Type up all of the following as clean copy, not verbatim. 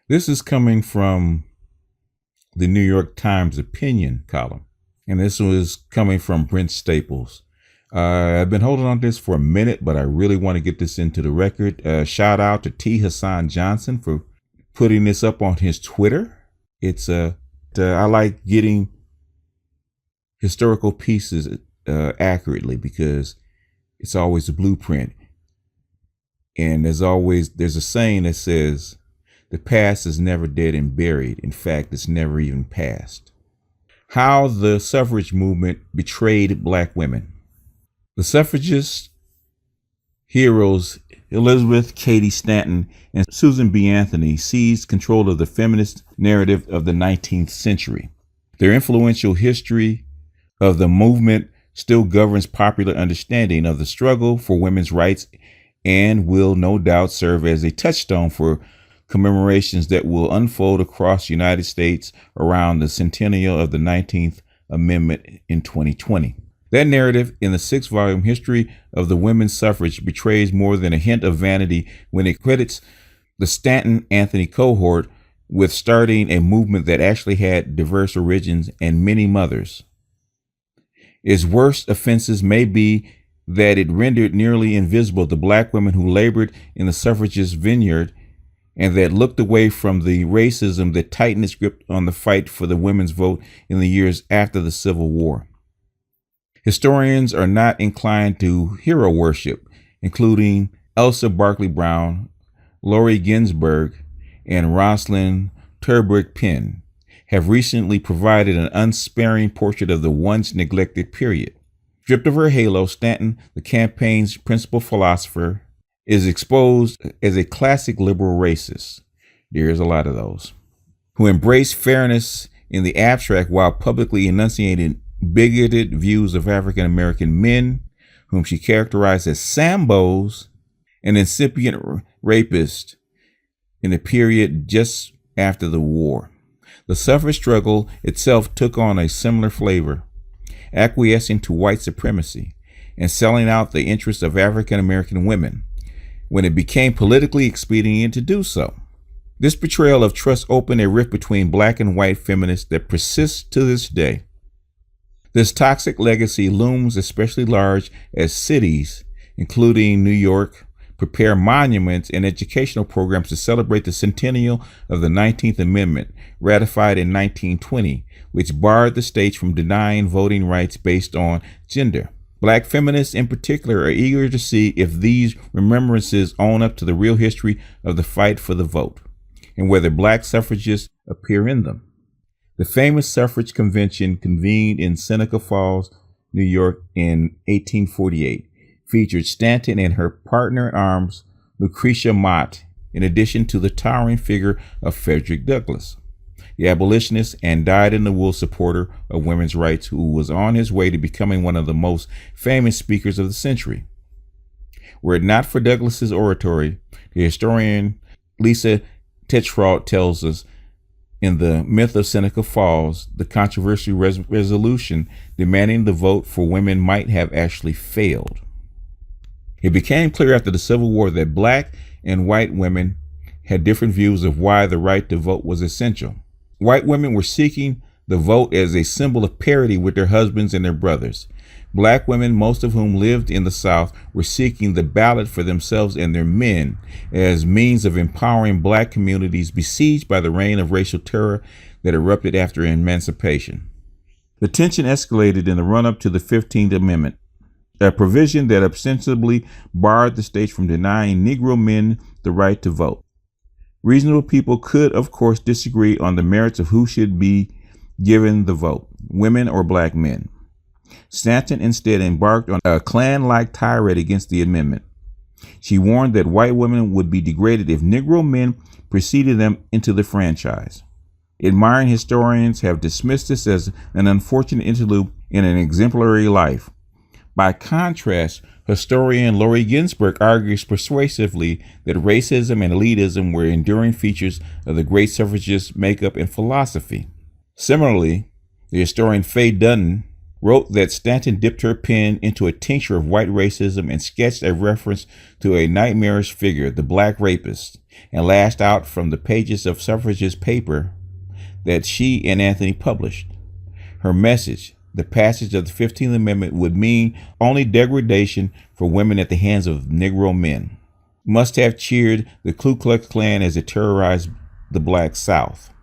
This is coming from the New York Times opinion column, and this was coming from Brent Staples. I've been holding on to this for a minute, but I really want to get this into the record. Shout out to T. Hassan Johnson for putting this up on his Twitter. I like getting historical pieces accurately because it's always a blueprint. And there's a saying that says, the past is never dead and buried. In fact, it's never even past. How the suffrage movement betrayed black women. The suffragist heroes Elizabeth Cady Stanton and Susan B. Anthony seized control of the feminist narrative of the 19th century. Their influential history of the movement still governs popular understanding of the struggle for women's rights and will no doubt serve as a touchstone for commemorations that will unfold across the United States around the centennial of the 19th Amendment in 2020. That narrative in the 6-volume history of the women's suffrage betrays more than a hint of vanity when it credits the Stanton-Anthony cohort with starting a movement that actually had diverse origins and many mothers. Its worst offenses may be that it rendered nearly invisible the black women who labored in the suffragist vineyard and that looked away from the racism that tightened its grip on the fight for the women's vote in the years after the Civil War. Historians are not inclined to hero worship, including Elsa Barkley Brown, Laurie Ginsburg, and Rosalind Turbrick Penn, have recently provided an unsparing portrait of the once neglected period. Stripped of her halo, Stanton, the campaign's principal philosopher, is exposed as a classic liberal racist. There's a lot of those who embrace fairness in the abstract while publicly enunciating bigoted views of African American men, whom she characterized as Sambos and incipient rapists in the period just after the war. The suffrage struggle itself took on a similar flavor, acquiescing to white supremacy and selling out the interests of African American women when it became politically expedient to do so. This betrayal of trust opened a rift between black and white feminists that persists to this day. This toxic legacy looms especially large as cities, including New York, prepare monuments and educational programs to celebrate the centennial of the 19th Amendment, ratified in 1920, which barred the states from denying voting rights based on gender. Black feminists in particular are eager to see if these remembrances own up to the real history of the fight for the vote, and whether black suffragists appear in them. The famous suffrage convention convened in Seneca Falls, New York in 1848 featured Stanton and her partner in arms, Lucretia Mott, in addition to the towering figure of Frederick Douglass, the abolitionist and dyed-in-the-wool supporter of women's rights who was on his way to becoming one of the most famous speakers of the century. Were it not for Douglass's oratory, the historian Lisa Tetrault tells us, in The Myth of Seneca Falls, the controversial resolution demanding the vote for women might have actually failed. It became clear after the Civil War that black and white women had different views of why the right to vote was essential. White women were seeking the vote as a symbol of parity with their husbands and their brothers. Black women, most of whom lived in the South, were seeking the ballot for themselves and their men as means of empowering black communities besieged by the reign of racial terror that erupted after emancipation. The tension escalated in the run-up to the 15th Amendment, a provision that ostensibly barred the states from denying Negro men the right to vote. Reasonable people could, of course, disagree on the merits of who should be given the vote, women or black men. Stanton instead embarked on a Klan-like tirade against the amendment. She warned that white women would be degraded if Negro men preceded them into the franchise. Admiring historians have dismissed this as an unfortunate interlude in an exemplary life. By contrast, historian Laurie Ginsburg argues persuasively that racism and elitism were enduring features of the great suffragist makeup and philosophy. Similarly, the historian Faye Dunn wrote that Stanton dipped her pen into a tincture of white racism and sketched a reference to a nightmarish figure, the black rapist, and lashed out from the pages of Suffrage's paper that she and Anthony published. Her message, the passage of the 15th Amendment, would mean only degradation for women at the hands of Negro men, must have cheered the Ku Klux Klan as it terrorized the Black South.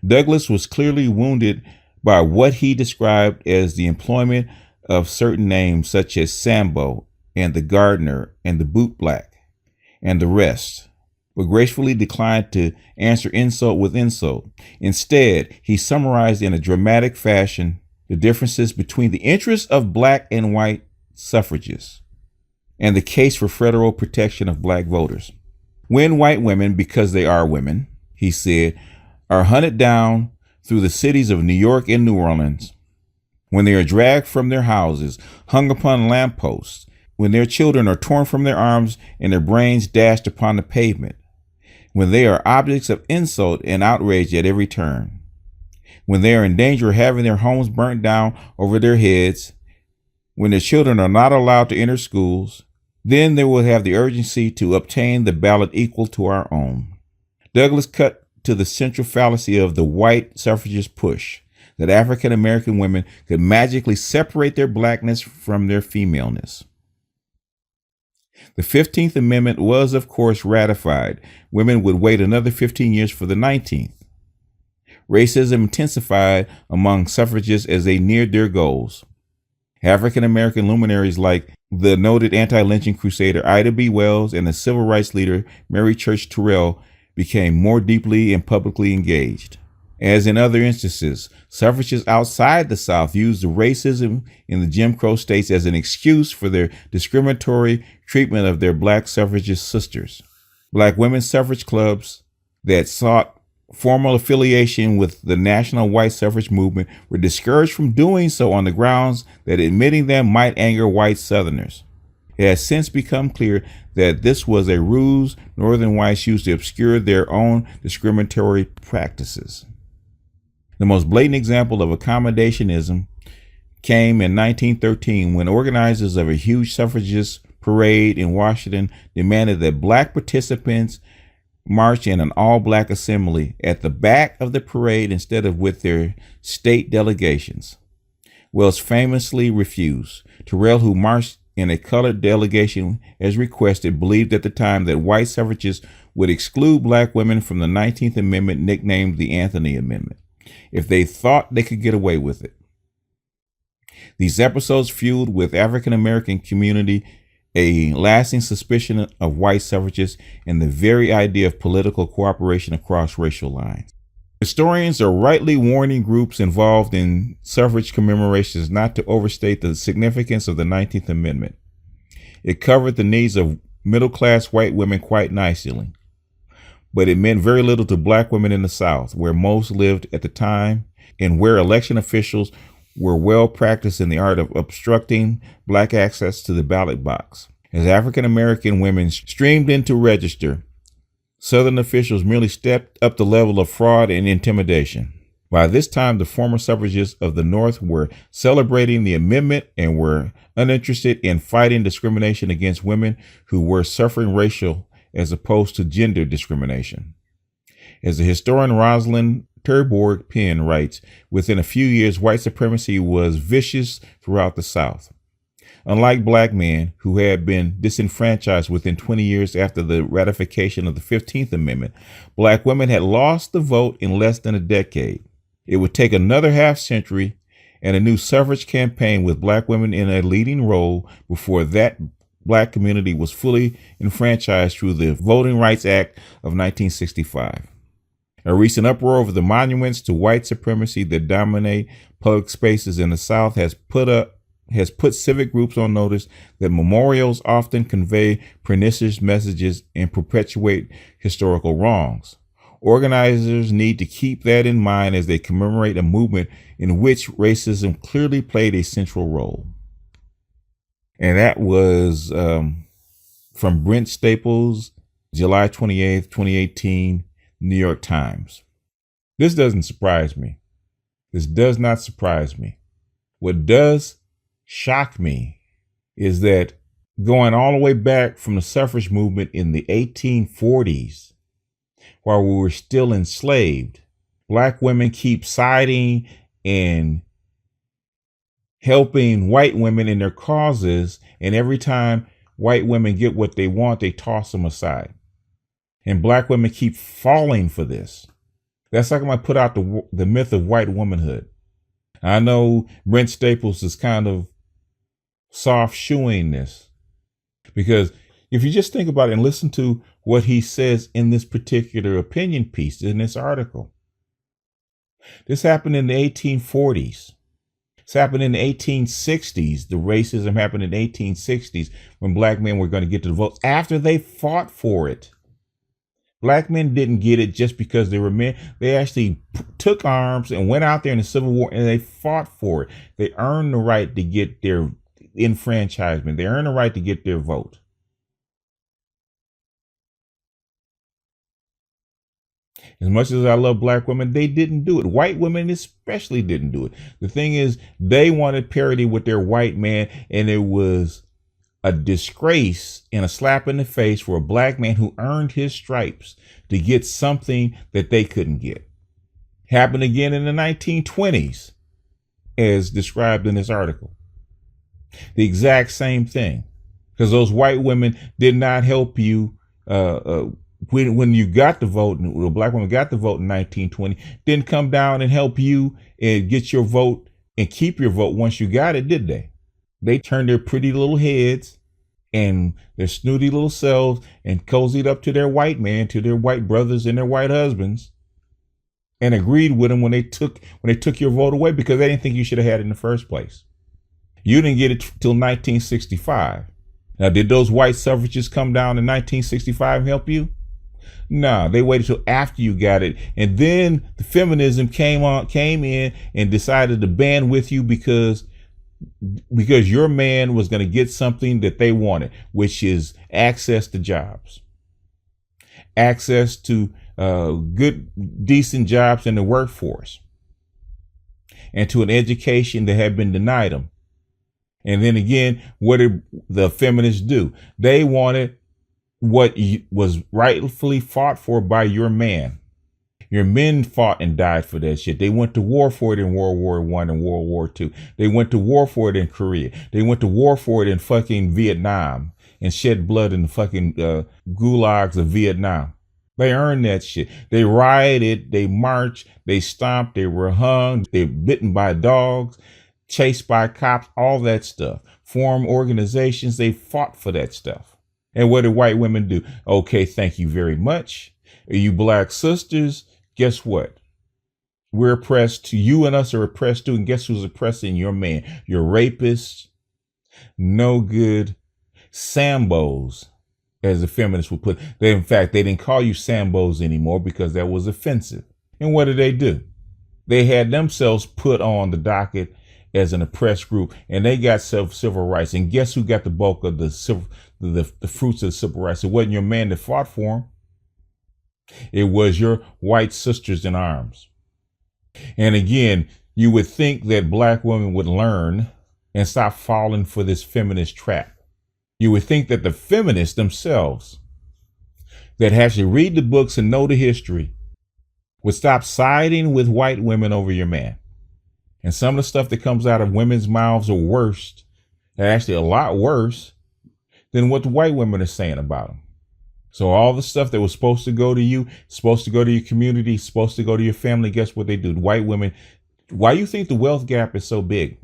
Douglass was clearly wounded by what he described as the employment of certain names such as Sambo and the Gardener and the Bootblack and the rest, but gracefully declined to answer insult with insult. Instead, he summarized in a dramatic fashion the differences between the interests of black and white suffragists and the case for federal protection of black voters. When white women, because they are women, he said, are hunted down through the cities of New York and New Orleans, when they are dragged from their houses, hung upon lampposts, when their children are torn from their arms and their brains dashed upon the pavement, when they are objects of insult and outrage at every turn, when they are in danger of having their homes burnt down over their heads, when their children are not allowed to enter schools, then they will have the urgency to obtain the ballot equal to our own. Douglass cut to the central fallacy of the white suffragist push, that African American women could magically separate their blackness from their femaleness. The 15th Amendment was, of course, ratified. Women would wait another 15 years for the 19th. Racism intensified among suffragists as they neared their goals. African American luminaries like the noted anti-lynching crusader Ida B. Wells and the civil rights leader Mary Church Terrell became more deeply and publicly engaged. As in other instances, suffragists outside the South used the racism in the Jim Crow states as an excuse for their discriminatory treatment of their black suffragist sisters. Black women's suffrage clubs that sought formal affiliation with the national white suffrage movement were discouraged from doing so on the grounds that admitting them might anger white Southerners. It has since become clear that this was a ruse Northern whites used to obscure their own discriminatory practices. The most blatant example of accommodationism came in 1913 when organizers of a huge suffragist parade in Washington demanded that black participants march in an all-black assembly at the back of the parade instead of with their state delegations. Wells famously refused. Terrell, who marched in a colored delegation as requested, believed at the time that white suffragists would exclude black women from the 19th Amendment, nicknamed the Anthony Amendment, if they thought they could get away with it. These episodes fueled with African American community a lasting suspicion of white suffragists and the very idea of political cooperation across racial lines. Historians are rightly warning groups involved in suffrage commemorations not to overstate the significance of the 19th Amendment. It covered the needs of middle-class white women quite nicely, but it meant very little to black women in the South, where most lived at the time and where election officials were well practiced in the art of obstructing black access to the ballot box. As African American women streamed in to register, Southern officials merely stepped up the level of fraud and intimidation. By this time, the former suffragists of the North were celebrating the amendment and were uninterested in fighting discrimination against women who were suffering racial as opposed to gender discrimination. As the historian Rosalind Terborg Penn writes, within a few years, white supremacy was vicious throughout the South. Unlike black men who had been disenfranchised within 20 years after the ratification of the 15th Amendment, black women had lost the vote in less than a decade. It would take another half century and a new suffrage campaign with black women in a leading role before that black community was fully enfranchised through the Voting Rights Act of 1965. A recent uproar over the monuments to white supremacy that dominate public spaces in the South has put civic groups on notice that memorials often convey pernicious messages and perpetuate historical wrongs. Organizers need to keep that in mind as they commemorate a movement in which racism clearly played a central role. And that was from Brent Staples, July 28th, 2018, New York Times. This doesn't surprise me. This does not surprise me. What does shock me is that going all the way back from the suffrage movement in the 1840s, while we were still enslaved, Black women keep siding and helping white women in their causes. And every time white women get what they want, they toss them aside. And Black women keep falling for this. That's like I'm going to put out the myth of white womanhood. I know Brent Staples is kind of soft shoeing this, because if you just think about it and listen to what he says in this particular opinion piece in this article, this happened in the 1840s. It's happened in the 1860s. The racism happened in the 1860s when Black men were going to get to the votes after they fought for it. Black men didn't get it just because they were men. They actually took arms and went out there in the Civil War and they fought for it. They earned the right to get their enfranchisement. They earned the right to get their vote. As much as I love Black women, they didn't do it. White women especially didn't do it. The thing is, they wanted parity with their white man, and it was a disgrace and a slap in the face for a Black man who earned his stripes to get something that they couldn't get. Happened again in the 1920s, as described in this article. The exact same thing, because those white women did not help you when you got the vote, and the Black woman got the vote in 1920, didn't come down and help you and get your vote and keep your vote once you got it, did they? They turned their pretty little heads and their snooty little selves and cozied up to their white man, to their white brothers and their white husbands, and agreed with them when they took your vote away, because they didn't think you should have had it in the first place. You didn't get it till 1965. Now, did those white suffragists come down in 1965 and help you? No, they waited till after you got it, and then the feminism came in and decided to band with you because your man was going to get something that they wanted, which is access to jobs, access to good, decent jobs in the workforce, and to an education that had been denied them. And then again, what did the feminists do? They wanted what was rightfully fought for by your man. Your men fought and died for that shit. They went to war for it in World War I and World War II. They went to war for it in Korea. They went to war for it in fucking Vietnam and shed blood in the fucking gulags of Vietnam. They earned that shit. They rioted, they marched, they stomped, they were hung, they were bitten by dogs, chased by cops, all that stuff. Formed organizations, they fought for that stuff. And what did white women do? Okay, thank you very much. You Black sisters, guess what? We're oppressed too. You and us are oppressed too. And guess who's oppressing your man? Your rapists, no good Sambos, as the feminists would put. In fact, they didn't call you Sambos anymore because that was offensive. And what did they do? They had themselves put on the docket as an oppressed group, and they got civil rights. And guess who got the bulk of the fruits of the civil rights? It wasn't your man that fought for them. It was your white sisters in arms. And again, you would think that Black women would learn and stop falling for this feminist trap. You would think that the feminists themselves that actually read the books and know the history would stop siding with white women over your man. And some of the stuff that comes out of women's mouths are worse, actually a lot worse than what the white women are saying about them. So all the stuff that was supposed to go to you, supposed to go to your community, supposed to go to your family, guess what they do? The white women, why you think the wealth gap is so big,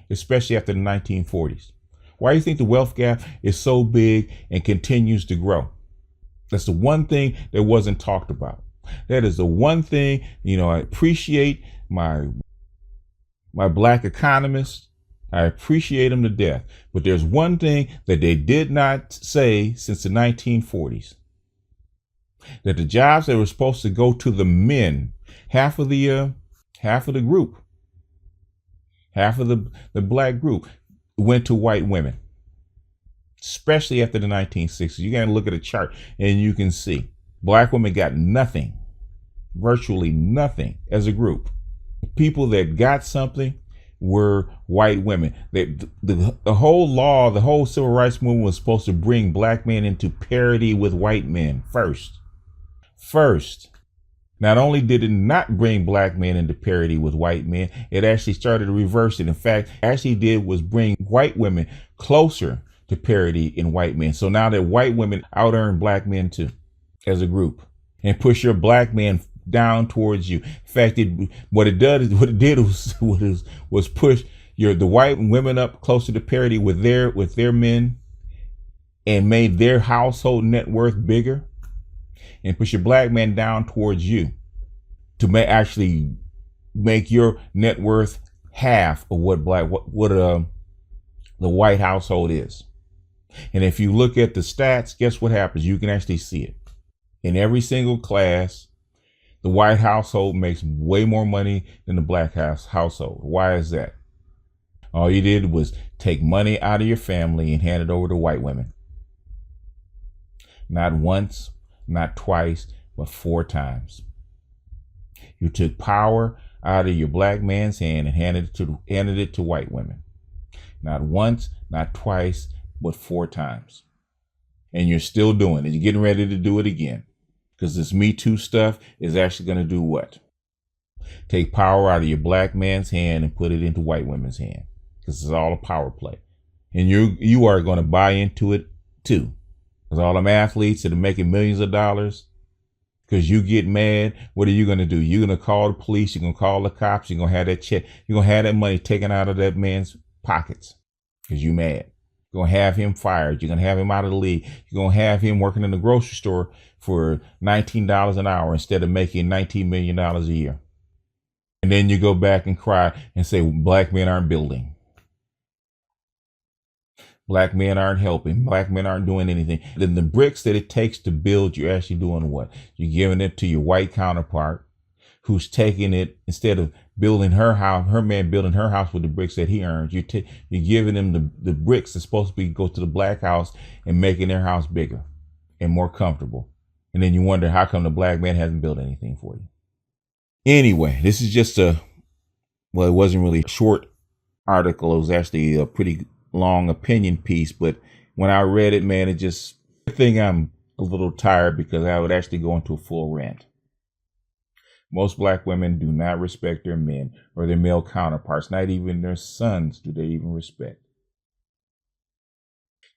especially after the 1940s? Why do you think the wealth gap is so big and continues to grow? That's the one thing that wasn't talked about. That is the one thing, I appreciate my Black economists. I appreciate them to death. But there's one thing that they did not say since the 1940s. That the jobs that were supposed to go to the men, half of the group, half of the Black group went to white women, especially after the 1960s. You got to look at a chart and you can see Black women got nothing, virtually nothing as a group. People that got something were white women. The whole law, the whole civil rights movement was supposed to bring black men into parity with white men first. First. Not only did it not bring black men into parity with white men, it actually started to reverse it. In fact, actually did was bring white women closer to parity in white men. So now that white women out earn black men too, as a group, and push your black men down towards you. In fact, what it did was push the white women up closer to parity with their men, and made their household net worth bigger, and push your black man down towards you to actually make your net worth half of what the white household is. And if you look at the stats, guess what happens? You can actually see it. In every single class, the white household makes way more money than the black household. Why is that? All you did was take money out of your family and hand it over to white women. Not once, not twice, but 4 times. You took power out of your black man's hand and handed it to white women. Not once, not twice, but 4 times. And you're still doing it. You're getting ready to do it again. Because this Me Too stuff is actually going to do what? Take power out of your black man's hand and put it into white women's hand. Because it's all a power play. And you are going to buy into it too. Because all them athletes that are making millions of dollars, because you get mad, what are you going to do? You're going to call the police. You're going to call the cops. You're going to have that check. You're going to have that money taken out of that man's pockets because you're mad. You're going to have him fired. You're going to have him out of the league. You're going to have him working in the grocery store for $19 an hour instead of making $19 million a year. And then you go back and cry and say, black men aren't building. Black men aren't helping. Black men aren't doing anything. Then the bricks that it takes to build, you're actually doing what? You're giving it to your white counterpart, who's taking it instead of building her house, her man building her house with the bricks that he earns. You're giving them the bricks that's supposed to go to the black house and making their house bigger and more comfortable. And then you wonder how come the black man hasn't built anything for you. Anyway, this is just it wasn't really a short article. It was actually a pretty long opinion piece, but when I read it, man, I think I'm a little tired because I would actually go into a full rant. Most black women do not respect their men or their male counterparts. Not even their sons do they even respect.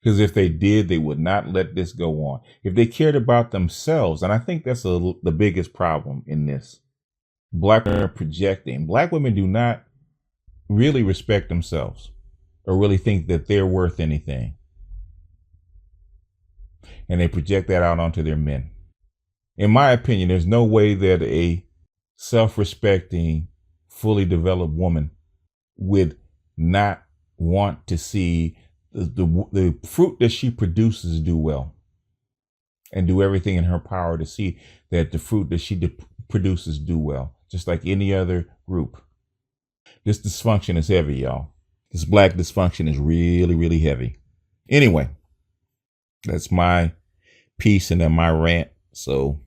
Because if they did, they would not let this go on. If they cared about themselves, and I think that's the biggest problem in this. Black women are projecting. Black women do not really respect themselves or really think that they're worth anything. And they project that out onto their men. In my opinion, there's no way that a self-respecting, fully developed woman would not want to see the fruit that she produces do well, and do everything in her power to see that the fruit that she produces do well, just like any other group. This dysfunction is heavy, y'all. This black dysfunction is really, really heavy. Anyway, that's my piece and then my rant. So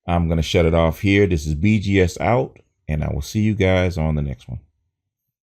I'm going to shut it off here. This is BGS out, and I will see you guys on the next one.